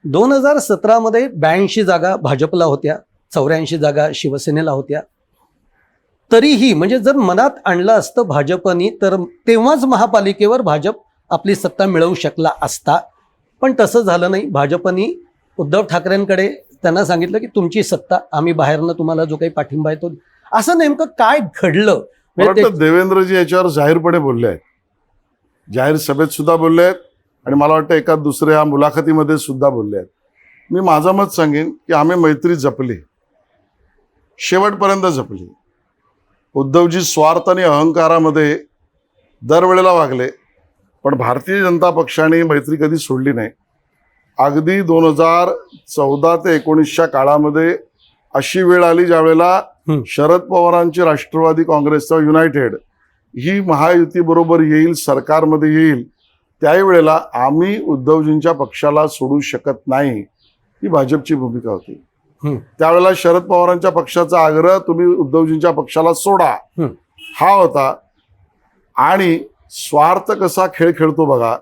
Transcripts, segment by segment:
2017 मध्ये 82 जागा भाजपला होत्या, 84 जागा शिवसेनेला होत्या. तरीही म्हणजे जर मनात आणलं असतं भाजपनी तर तेव्हाच महापालिकेवर भाजप आपली सत्ता मिळवू शकला असता. पण तसं झालं नाही. भाजपनी उद्धव ठाकरेंकडे त्यांना सांगितलं की तुमची सत्ता, आम्ही बाहेरनं तुम्हाला जो काही पाठिंबा आहे तो. असं नेमकं काय घडलं? म्हणजे देवेंद्रजी याच्यावर जाहीरपणे बोलले आहेत, जाहीर सभेत सुद्धा बोलले आहेत आणि मला वाटतं एका दुसऱ्या मुलाखतीमध्ये सुद्धा बोलले आहेत. मी माझं मत सांगेन की आम्ही मैत्री जपली, शेवटपर्यंत जपली. उद्धवजी स्वार्थ आणि अहंकारामध्ये दरवेळेला वागले, पण भारतीय जनता पक्षाने मैत्री कधी सोडली नाही. अगदी 2014 ते 19च्या काळामध्ये अशी वेळ आली ज्यावेळेला शरद पवारांची राष्ट्रवादी काँग्रेसचा युनायटेड ही महायुती बरोबर येईल, सरकारमध्ये येईल, त्याही वेळेला आम्ही उद्धवजींच्या पक्षाला सोडू शकत नाही, ही भाजपची भूमिका होती. त्यावेळेला शरद पवारांच्या पक्षाचा आग्रह तुम्ही उद्धवजींच्या पक्षाला सोडा हा होता. आणि स्वार्थ कसा खेळ खेळतो बघा,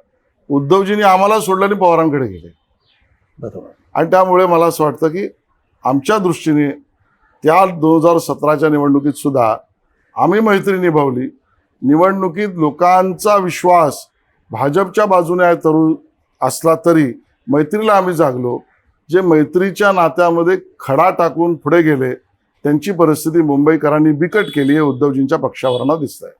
उद्धवजींनी आम्हाला सोडलं आणि पवारांकडे गेले. बरोबर. आणि त्यामुळे मला असं वाटतं की आमच्या दृष्टीने त्या 2017च्या निवडणुकीत सुद्धा आम्ही मैत्री निभावली. निवडणुकीत लोकांचा विश्वास भाजपच्या बाजूने असला तरी मैत्रीला आम्ही जागलो. जे मैत्रीच्या नात्यामध्ये खडा टाकून पुढे गेले त्यांची परिस्थिती मुंबईकरांनी बिकट केली आहे, उद्धवजींच्या पक्षावरनं दिसतंय.